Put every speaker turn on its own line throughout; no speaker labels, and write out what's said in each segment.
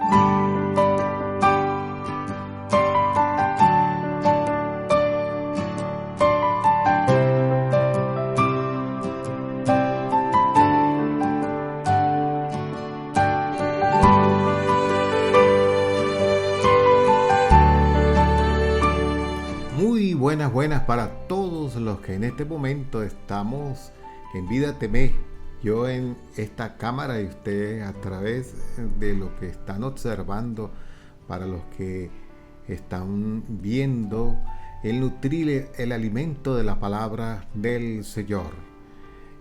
Muy buenas para todos los que en este momento estamos en Vida TV. Yo en esta cámara y ustedes a través de lo que están observando, para los que están viendo el nutrir el alimento de la palabra del Señor.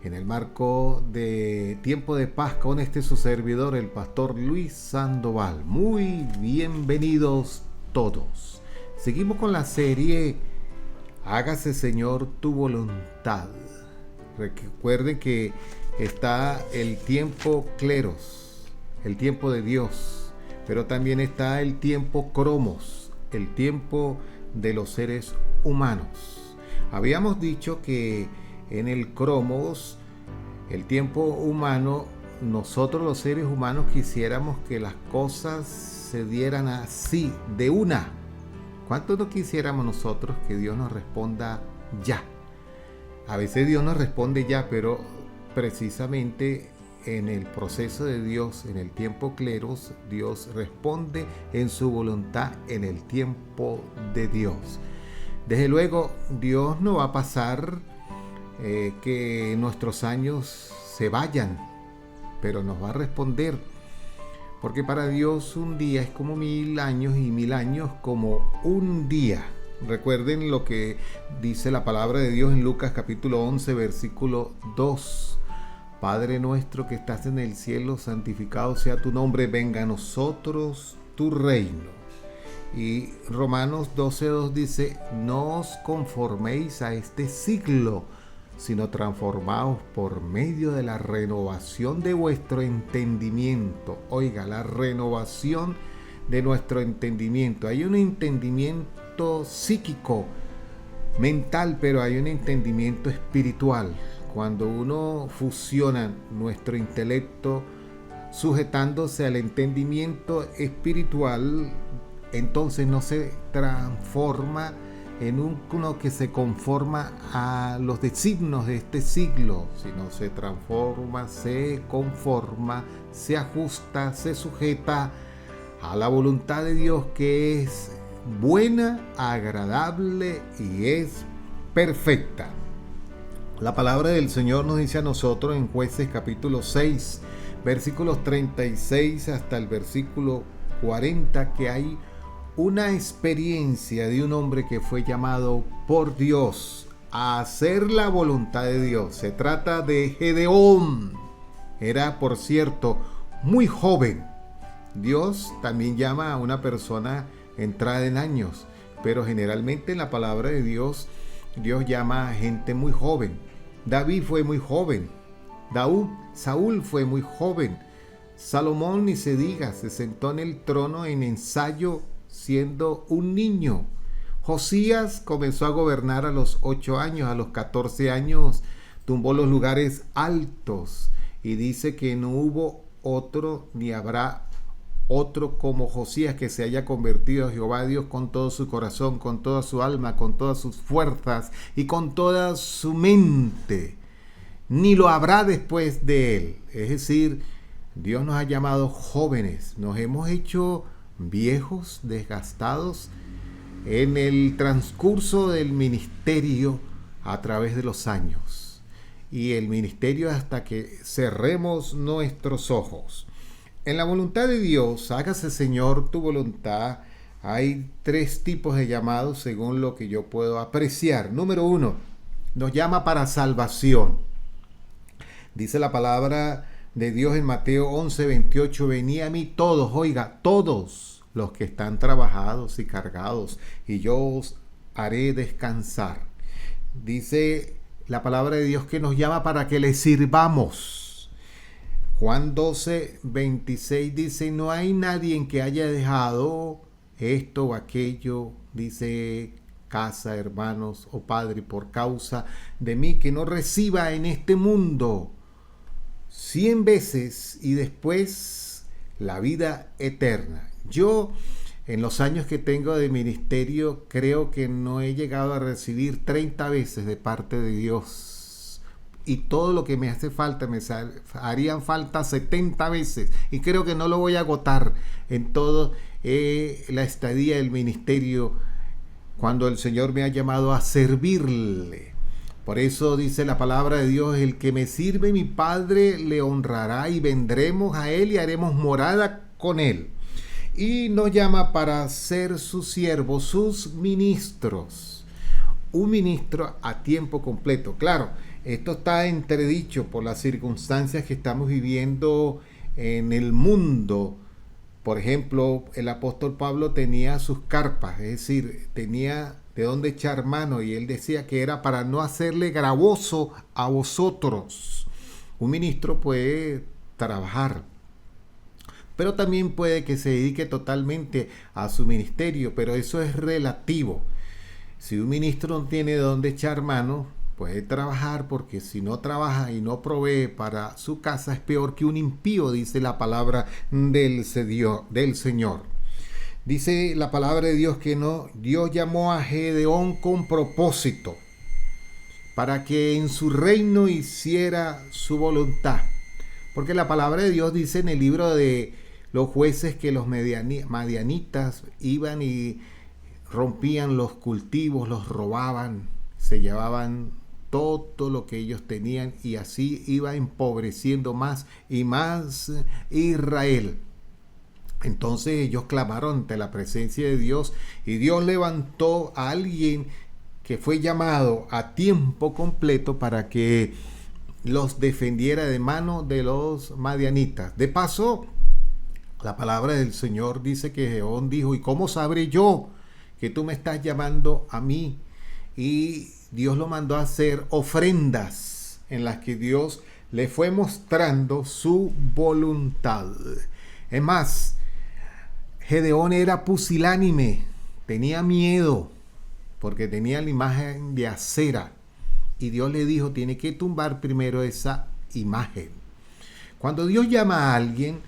En el marco de Tiempo de Paz con su servidor, el pastor Luis Sandoval. Muy bienvenidos todos. Seguimos con la serie Hágase, Señor, tu voluntad. Recuerden que está el tiempo Kleros, el tiempo de Dios, pero también está el tiempo Cromos, el tiempo de los seres humanos. Habíamos dicho que en el Cromos, el tiempo humano, nosotros los seres humanos quisiéramos que las cosas se dieran así, de una. ¿Cuánto no quisiéramos nosotros que Dios nos responda ya? A veces Dios nos responde ya, pero precisamente en el proceso de Dios, en el tiempo Kleros, Dios responde en su voluntad en el tiempo de Dios. Desde luego, Dios no va a pasar que nuestros años se vayan, pero nos va a responder. Porque para Dios un día es como 1000 años y 1000 años como un día. Recuerden lo que dice la palabra de Dios en Lucas capítulo 11, versículo 2. Padre nuestro que estás en el cielo, santificado sea tu nombre, venga a nosotros tu reino. Y Romanos 12:2 dice, no os conforméis a este siglo, sino transformaos por medio de la renovación de vuestro entendimiento. Oiga, la renovación de nuestro entendimiento. Hay un entendimiento psíquico, mental, pero hay un entendimiento espiritual. Cuando uno fusiona nuestro intelecto sujetándose al entendimiento espiritual, entonces no se transforma en uno que se conforma a los designios de este siglo, sino se transforma, se conforma, se ajusta, se sujeta a la voluntad de Dios, que es buena, agradable y es perfecta. La palabra del Señor nos dice a nosotros en Jueces capítulo 6, versículos 36 hasta el versículo 40, que hay una experiencia de un hombre que fue llamado por Dios a hacer la voluntad de Dios. Se trata de Gedeón. Era, por cierto, muy joven. Dios también llama a una persona entrada en años, pero generalmente en la palabra de Dios, Dios llama a gente muy joven. David fue muy joven. Saúl fue muy joven. Salomón, ni se diga, se sentó en el trono en ensayo siendo un niño. Josías comenzó a gobernar a los 8 años, a los 14 años tumbó los lugares altos y dice que no hubo otro ni habrá otro como Josías que se haya convertido a Jehová Dios con todo su corazón, con toda su alma, con todas sus fuerzas y con toda su mente. Ni lo habrá después de él. Es decir, Dios nos ha llamado jóvenes, nos hemos hecho viejos, desgastados en el transcurso del ministerio a través de los años. Y el ministerio hasta que cerremos nuestros ojos. En la voluntad de Dios, hágase, Señor, tu voluntad. Hay 3 tipos de llamados según lo que yo puedo apreciar. Número 1, nos llama para salvación. Dice la palabra de Dios en Mateo 11:28, venid a mí todos, oiga, todos los que están trabajados y cargados, y yo os haré descansar. Dice la palabra de Dios que nos llama para que le sirvamos. Juan 12:26 dice, no hay nadie en que haya dejado esto o aquello, dice, casa, hermanos o padre, por causa de mí, que no reciba en este mundo 100 veces y después la vida eterna. Yo, en los años que tengo de ministerio, creo que no he llegado a recibir 30 veces de parte de Dios. Y todo lo que me hace falta, harían falta 70 veces. Y creo que no lo voy a agotar en todo la estadía del ministerio cuando el Señor me ha llamado a servirle. Por eso dice la palabra de Dios: el que me sirve, mi Padre le honrará, y vendremos a él y haremos morada con él. Y nos llama para ser sus siervos, sus ministros. Un ministro a tiempo completo. Claro, esto está entredicho por las circunstancias que estamos viviendo en el mundo. Por ejemplo, el apóstol Pablo tenía sus carpas, es decir, tenía de dónde echar mano, y él decía que era para no hacerle gravoso a vosotros. Un ministro puede trabajar, pero también puede que se dedique totalmente a su ministerio, pero eso es relativo. Si un ministro no tiene de dónde echar mano, puede trabajar, porque si no trabaja y no provee para su casa, es peor que un impío, dice la palabra del Señor. Dice la palabra de Dios que Dios llamó a Gedeón con propósito, para que en su reino hiciera su voluntad. Porque la palabra de Dios dice en el libro de los jueces que los madianitas iban y rompían los cultivos, los robaban, se llevaban todo lo que ellos tenían, y así iba empobreciendo más y más Israel. Entonces ellos clamaron ante la presencia de Dios, y Dios levantó a alguien que fue llamado a tiempo completo para que los defendiera de mano de los madianitas. De paso, la palabra del Señor dice que Gedeón dijo: ¿y cómo sabré yo que tú me estás llamando a mí? Y Dios lo mandó a hacer ofrendas en las que Dios le fue mostrando su voluntad. Es más, Gedeón era pusilánime, tenía miedo porque tenía la imagen de Acera, y Dios le dijo: tiene que tumbar primero esa imagen. Cuando Dios llama a alguien,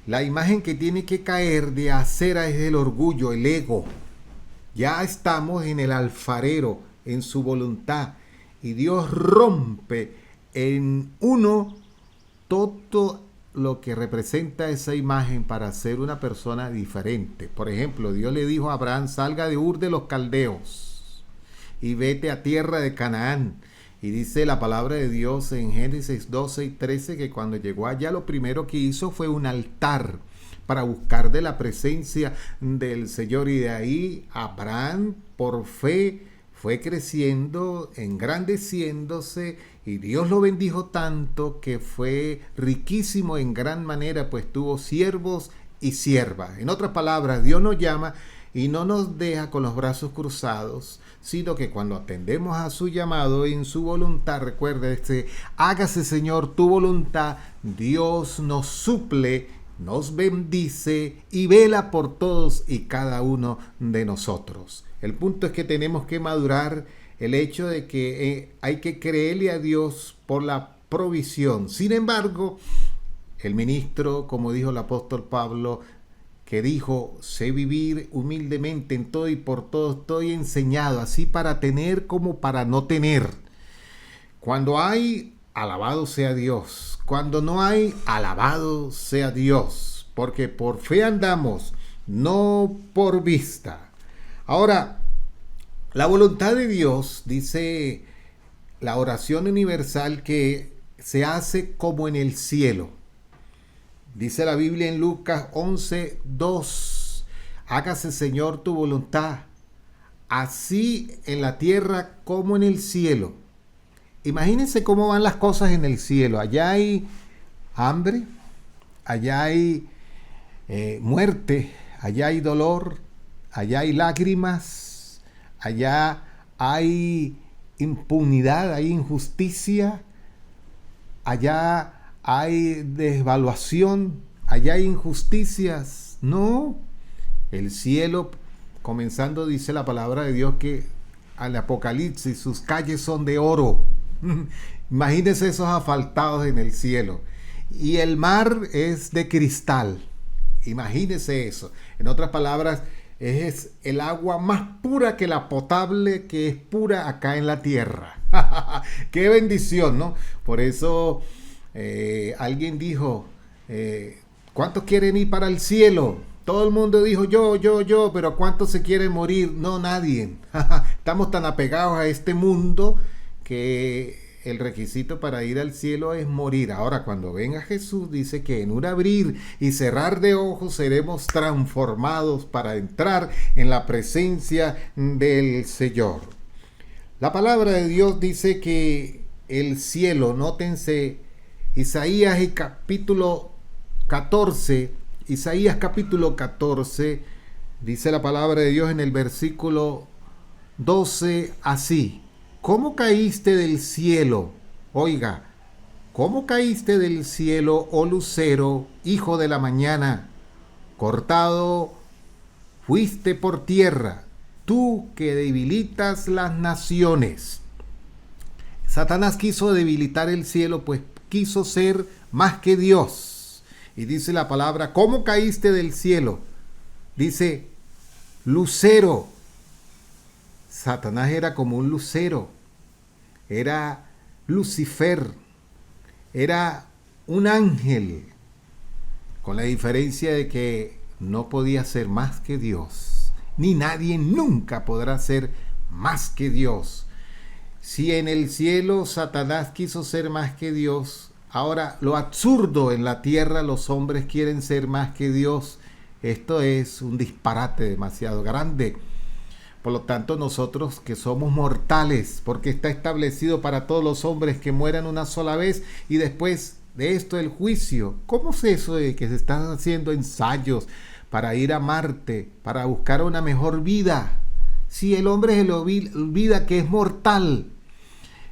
la imagen que tiene que caer de Acera es el orgullo, el ego. Ya estamos en el alfarero, en su voluntad, y Dios rompe en uno todo lo que representa esa imagen para ser una persona diferente. Por ejemplo, Dios le dijo a Abraham: salga de Ur de los Caldeos y vete a tierra de Canaán. Y dice la palabra de Dios en Génesis 12 y 13 que cuando llegó allá, lo primero que hizo fue un altar para buscar de la presencia del Señor. Y de ahí Abraham, por fe, fue creciendo, engrandeciéndose, y Dios lo bendijo tanto que fue riquísimo en gran manera, pues tuvo siervos y siervas. En otras palabras, Dios nos llama y no nos deja con los brazos cruzados, sino que cuando atendemos a su llamado en su voluntad, recuerde, hágase, Señor, tu voluntad, Dios nos suple, nos bendice y vela por todos y cada uno de nosotros. El punto es que tenemos que madurar el hecho de que hay que creerle a Dios por la provisión. Sin embargo, el ministro, como dijo el apóstol Pablo, que dijo: sé vivir humildemente en todo y por todo estoy enseñado, así para tener como para no tener. Cuando hay, alabado sea Dios. Cuando no hay, alabado sea Dios. Porque por fe andamos, no por vista. Ahora, la voluntad de Dios, dice la oración universal, que se hace como en el cielo. Dice la Biblia en Lucas 11:2, hágase, Señor, tu voluntad, así en la tierra como en el cielo. Imagínense cómo van las cosas en el cielo. Allá hay hambre, allá hay muerte, allá hay dolor, allá hay lágrimas, allá hay impunidad, hay injusticia, allá hay desvaluación, allá hay injusticias. No, el cielo, comenzando, dice la palabra de Dios que al Apocalipsis sus calles son de oro. Imagínense esos asfaltados en el cielo. Y el mar es de cristal. Imagínese eso. En otras palabras, es el agua más pura que la potable, que es pura acá en la tierra. ¡Qué bendición!, ¿no? Por eso alguien dijo, ¿cuántos quieren ir para el cielo? Todo el mundo dijo yo, pero ¿cuántos se quieren morir? No, nadie. Estamos tan apegados a este mundo que el requisito para ir al cielo es morir. Ahora, cuando venga Jesús, dice que en un abrir y cerrar de ojos seremos transformados para entrar en la presencia del Señor. La palabra de Dios dice que el cielo, nótense, Isaías capítulo 14, dice la palabra de Dios en el versículo 12 así: ¿cómo caíste del cielo? Oiga, ¿cómo caíste del cielo, oh lucero, hijo de la mañana? Cortado fuiste por tierra, tú que debilitas las naciones. Satanás quiso debilitar el cielo, pues quiso ser más que Dios. Y dice la palabra, ¿cómo caíste del cielo? Dice, lucero. Satanás era como un lucero, era Lucifer, era un ángel, con la diferencia de que no podía ser más que Dios, ni nadie nunca podrá ser más que Dios. Si en el cielo Satanás quiso ser más que Dios, ahora lo absurdo en la tierra, los hombres quieren ser más que Dios. Esto es un disparate demasiado grande. Por lo tanto, nosotros que somos mortales, porque está establecido para todos los hombres que mueran una sola vez y después de esto el juicio. ¿Cómo es eso de que se están haciendo ensayos para ir a Marte, para buscar una mejor vida? Si el hombre se le olvida que es mortal.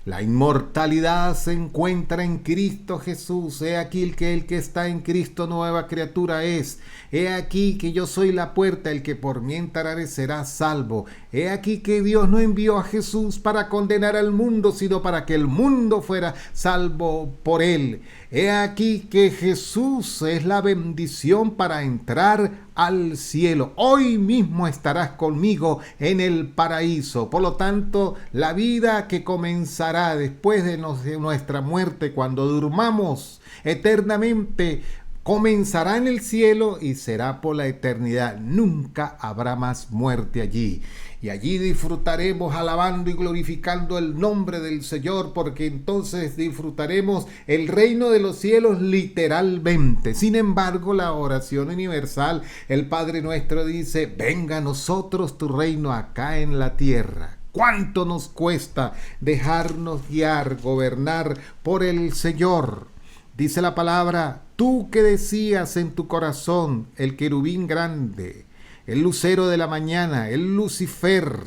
La inmortalidad se encuentra en Cristo Jesús. He aquí el que está en Cristo nueva criatura es. He aquí que yo soy la puerta, el que por mí entrare será salvo. He aquí que Dios no envió a Jesús para condenar al mundo, sino para que el mundo fuera salvo por él. He aquí que Jesús es la bendición para entrar al cielo. Hoy mismo estarás conmigo en el paraíso. Por lo tanto, la vida que comenzará después de nuestra muerte, cuando durmamos eternamente, comenzará en el cielo y será por la eternidad. Nunca habrá más muerte allí. Y allí disfrutaremos alabando y glorificando el nombre del Señor, porque entonces disfrutaremos el reino de los cielos literalmente. Sin embargo, la oración universal, el Padre Nuestro dice, venga a nosotros tu reino acá en la tierra. ¿Cuánto nos cuesta dejarnos guiar, gobernar por el Señor? Dice la palabra, tú que decías en tu corazón, el querubín grande, el lucero de la mañana, el Lucifer,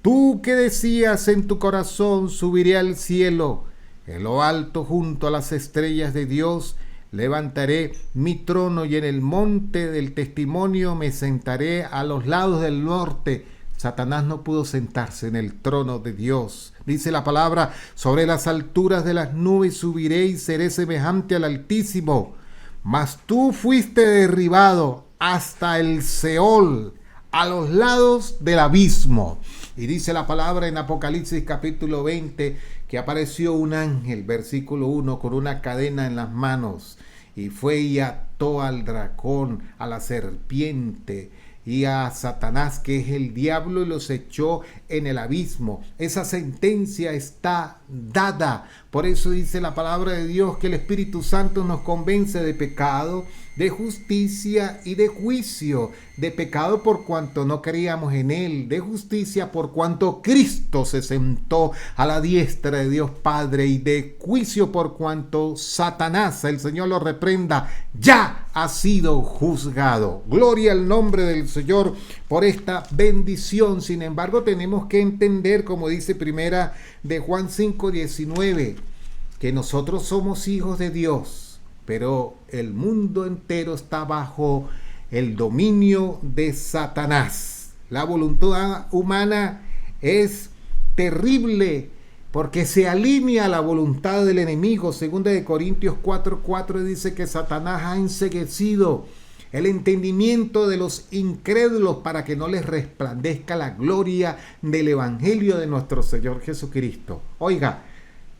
tú que decías en tu corazón, subiré al cielo, en lo alto junto a las estrellas de Dios, levantaré mi trono y en el monte del testimonio me sentaré a los lados del norte. Satanás no pudo sentarse en el trono de Dios. Dice la palabra, sobre las alturas de las nubes subiré y seré semejante al Altísimo. Mas tú fuiste derribado hasta el Seol, a los lados del abismo. Y dice la palabra en Apocalipsis capítulo 20, que apareció un ángel, versículo 1, con una cadena en las manos, y fue y ató al dragón, a la serpiente, y a Satanás, que es el diablo, y los echó en el abismo. Esa sentencia está dada. Por eso dice la palabra de Dios que el Espíritu Santo nos convence de pecado, de justicia y de juicio. De pecado por cuanto no creíamos en Él, de justicia por cuanto Cristo se sentó a la diestra de Dios Padre, y de juicio por cuanto Satanás, el Señor lo reprenda, ya ha sido juzgado. Gloria al nombre del Señor por esta bendición. Sin embargo, tenemos que entender, como dice primera de Juan 5:19, que nosotros somos hijos de Dios, pero el mundo entero está bajo el dominio de Satanás. La voluntad humana es terrible porque se alinea a la voluntad del enemigo. Segunda de Corintios 4:4 dice que Satanás ha enceguecido el entendimiento de los incrédulos para que no les resplandezca la gloria del Evangelio de nuestro Señor Jesucristo. Oiga,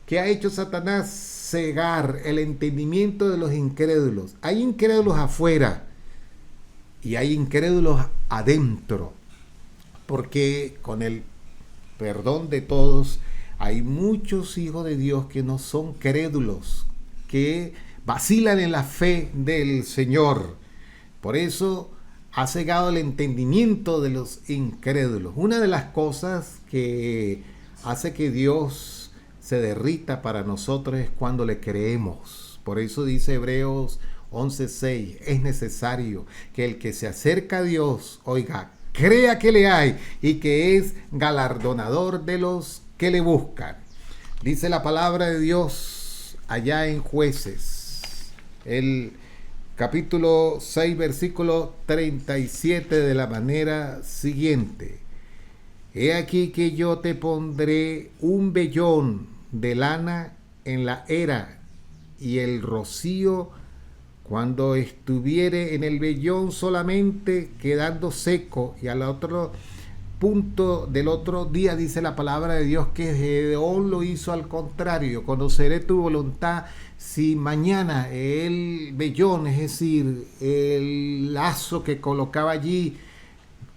¿qué ha hecho Satanás? Cegar el entendimiento de los incrédulos. Hay incrédulos afuera y hay incrédulos adentro, porque con el perdón de todos, hay muchos hijos de Dios que no son crédulos, que vacilan en la fe del Señor. Por eso ha cegado el entendimiento de los incrédulos. Una de las cosas que hace que Dios se derrita para nosotros es cuando le creemos. Por eso dice Hebreos 11:6, es necesario que el que se acerca a Dios, oiga, crea que le hay y que es galardonador de los que le buscan. Dice la palabra de Dios allá en Jueces, el capítulo 6, versículo 37, de la manera siguiente: he aquí que yo te pondré un vellón de lana en la era, y el rocío, cuando estuviere en el vellón solamente quedando seco. Y al otro punto del otro día dice la palabra de Dios que Gedeón lo hizo al contrario: conoceré tu voluntad. Si mañana el vellón, es decir, el lazo que colocaba allí,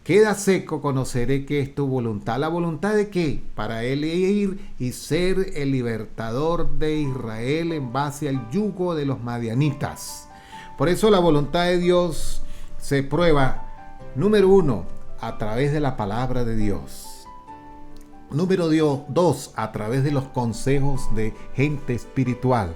queda seco, conoceré que es tu voluntad. ¿La voluntad de qué? Para él ir y ser el libertador de Israel en base al yugo de los madianitas. Por eso la voluntad de Dios se prueba, número 1, a través de la palabra de Dios. Número 2, a través de los consejos de gente espiritual.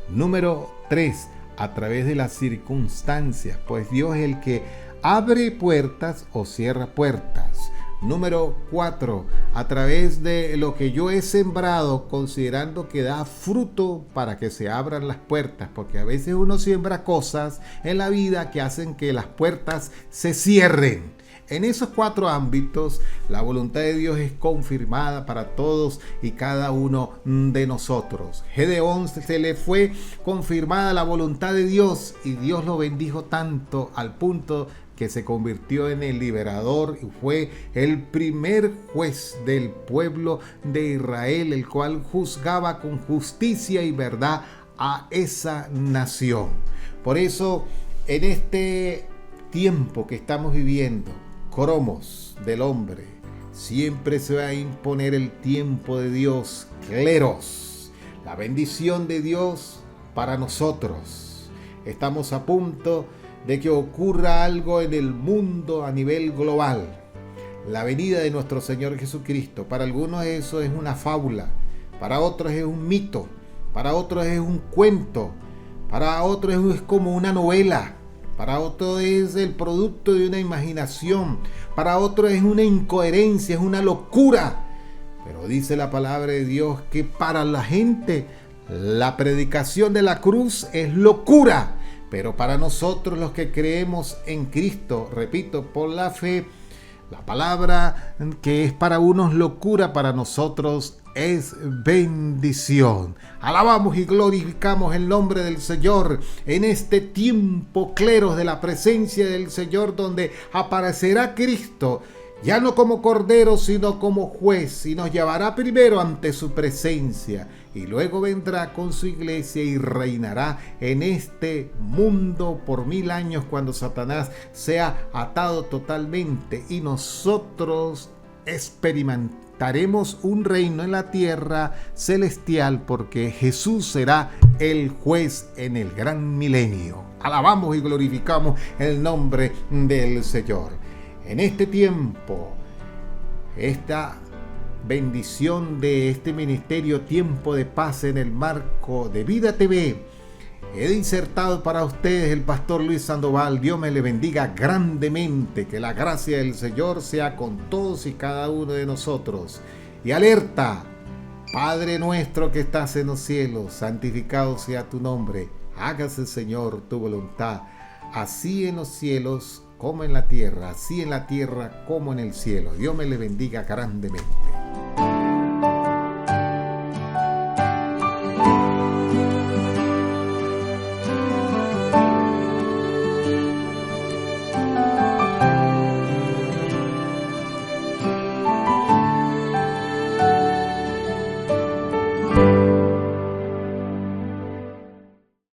Número 3, a través de las circunstancias, pues Dios es el que abre puertas o cierra puertas. Número 4, a través de lo que yo he sembrado, considerando que da fruto para que se abran las puertas, porque a veces uno siembra cosas en la vida que hacen que las puertas se cierren. En esos 4 ámbitos, la voluntad de Dios es confirmada para todos y cada uno de nosotros. Gedeón, se le fue confirmada la voluntad de Dios y Dios lo bendijo tanto al punto que se convirtió en el liberador y fue el primer juez del pueblo de Israel, el cual juzgaba con justicia y verdad a esa nación. Por eso, en este tiempo que estamos viviendo, cromos del hombre, siempre se va a imponer el tiempo de Dios, cleros, la bendición de Dios para nosotros. Estamos a punto de que ocurra algo en el mundo a nivel global. La venida de nuestro Señor Jesucristo. Para algunos eso es una fábula, para otros es un mito, para otros es un cuento, para otros es como una novela, para otros es el producto de una imaginación, para otros es una incoherencia, es una locura. Pero dice la palabra de Dios que para la gente la predicación de la cruz es locura. Pero para nosotros los que creemos en Cristo, repito, por la fe, la palabra que es para unos locura, para nosotros es bendición. Alabamos y glorificamos el nombre del Señor en este tiempo cleros de la presencia del Señor, donde aparecerá Cristo, ya no como cordero, sino como juez, y nos llevará primero ante su presencia, y luego vendrá con su iglesia y reinará en este mundo por 1000 años, cuando Satanás sea atado totalmente y nosotros experimentaremos un reino en la tierra celestial, porque Jesús será el juez en el gran milenio. Alabamos y glorificamos el nombre del Señor. En este tiempo, esta bendición de este ministerio Tiempo de Paz en el marco de Vida TV, he insertado para ustedes el pastor Luis Sandoval. Dios me le bendiga grandemente, que la gracia del Señor sea con todos y cada uno de nosotros. Y alerta: Padre nuestro que estás en los cielos, santificado sea tu nombre, hágase, Señor, tu voluntad, así en los cielos como en la tierra, así en la tierra como en el cielo. Dios me le bendiga grandemente.